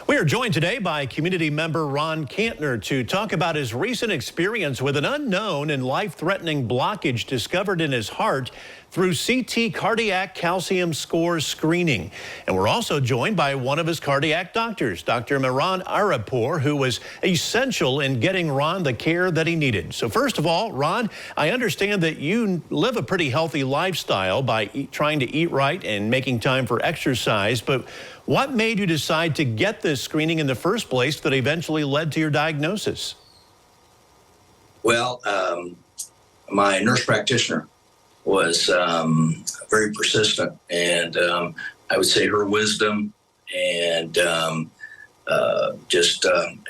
We are joined today by community member Ron Kantner to talk about his recent experience with an unknown and life-threatening blockage discovered in his heart through CT cardiac calcium score screening. And we're also joined by one of his cardiac doctors, Dr. Mehran Arabpour, who was essential in getting Ron the care that he needed. So first of all, Ron, I understand that you live a pretty healthy lifestyle by trying to eat right and making time for exercise, but what made you decide to get this screening in the first place that eventually led to your diagnosis? Well, my nurse practitioner was very persistent, and I would say her wisdom and just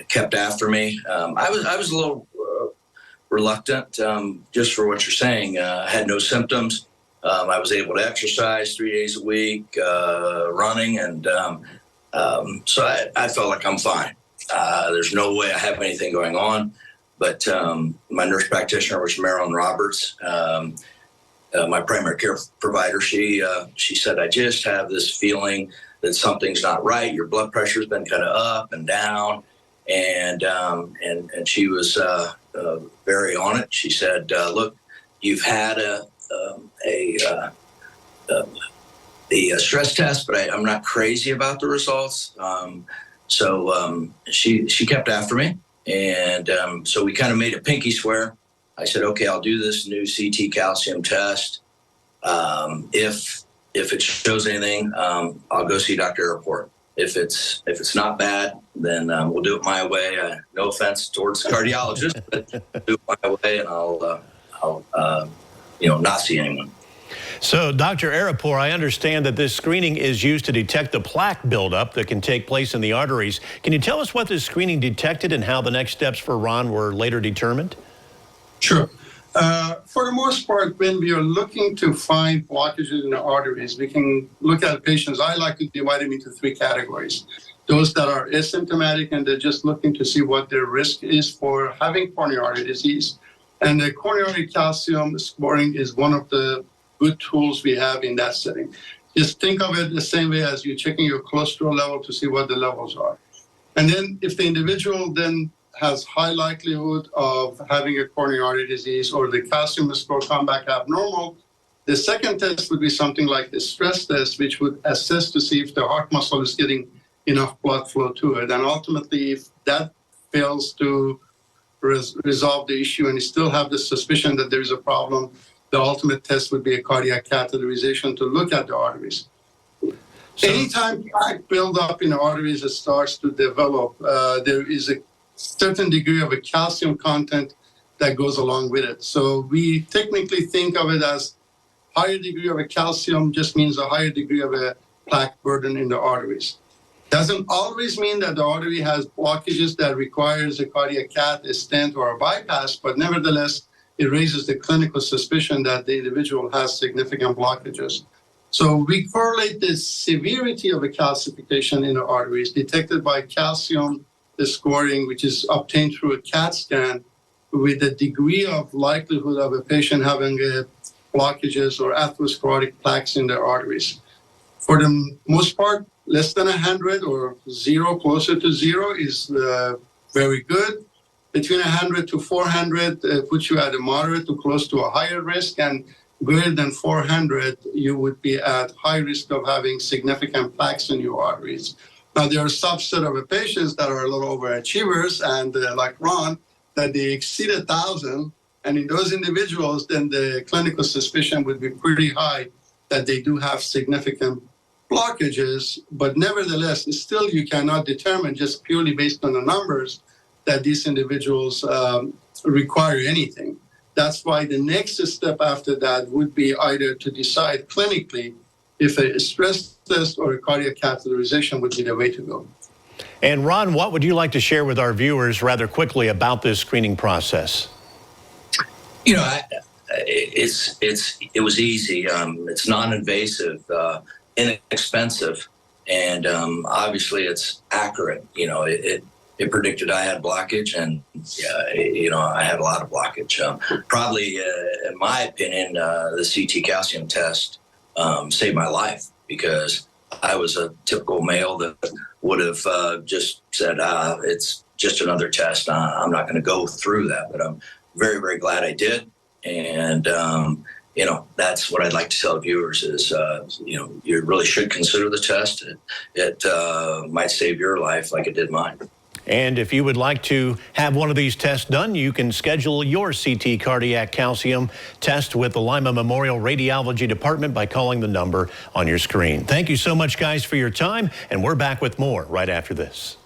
kept after me. I was a little reluctant, just for what you're saying. I had no symptoms. I was able to exercise 3 days a week, running, and so I felt like I'm fine. There's no way I have anything going on. But my nurse practitioner was Mehran Arabpour, my primary care provider. She said, I just have this feeling that something's not right. Your blood pressure's been kind of up and down, and she was very on it. She said, look, you've had the stress test, but I'm not crazy about the results. So she kept after me, and so we kind of made a pinky swear. I said, okay, I'll do this new CT calcium test. If it shows anything, I'll go see Dr. Arabpour. If it's not bad, then we'll do it my way. No offense towards the cardiologist, but do it my way, and I'll not see anyone. So, Dr. Arabpour, I understand that this screening is used to detect the plaque buildup that can take place in the arteries. Can you tell us what this screening detected and how the next steps for Ron were later determined? Sure. For the most part, when we are looking to find blockages in the arteries, we can look at patients. I like to divide them into three categories. Those that are asymptomatic and they're just looking to see what their risk is for having coronary artery disease. And the coronary calcium scoring is one of the good tools we have in that setting. Just think of it the same way as you're checking your cholesterol level to see what the levels are. And then if the individual then has high likelihood of having a coronary artery disease or the calcium score come back abnormal, the second test would be something like the stress test, which would assess to see if the heart muscle is getting enough blood flow to it. And ultimately, if that fails to resolve the issue and you still have the suspicion that there is a problem, the ultimate test would be a cardiac catheterization to look at the arteries. So, anytime plaque buildup in the arteries starts to develop, there is a certain degree of a calcium content that goes along with it. So we technically think of it as higher degree of a calcium just means a higher degree of a plaque burden in the arteries. Doesn't always mean that the artery has blockages that requires a cardiac cath, a stent, or a bypass, but nevertheless, it raises the clinical suspicion that the individual has significant blockages. So we correlate the severity of a calcification in the arteries detected by calcium scoring, which is obtained through a CAT scan, with the degree of likelihood of a patient having blockages or atherosclerotic plaques in their arteries. For the most part, less than 100 or 0, closer to 0 is very good. Between 100 to 400 puts you at a moderate to close to a higher risk, and greater than 400, you would be at high risk of having significant plaques in your arteries. Now, there are a subset of patients that are a little overachievers, and like Ron, that they exceed 1,000. And in those individuals, then the clinical suspicion would be pretty high that they do have significant blockages. But nevertheless, still you cannot determine just purely based on the numbers that these individuals require anything. That's why the next step after that would be either to decide clinically if a stress test or a cardiac catheterization would be the way to go. And Ron, what would you like to share with our viewers rather quickly about this screening process? You know, it was easy. It's non-invasive, inexpensive, and obviously it's accurate. You know, it predicted I had blockage, and I had a lot of blockage. Probably, in my opinion, the CT calcium test saved my life, because I was a typical male that would have just said, it's just another test. I'm not going to go through that, but I'm very, very glad I did. And, you know, that's what I'd like to tell viewers is, you know, you really should consider the test. It might save your life like it did mine. And if you would like to have one of these tests done, you can schedule your CT cardiac calcium test with the Lima Memorial Radiology Department by calling the number on your screen. Thank you so much, guys, for your time, and we're back with more right after this.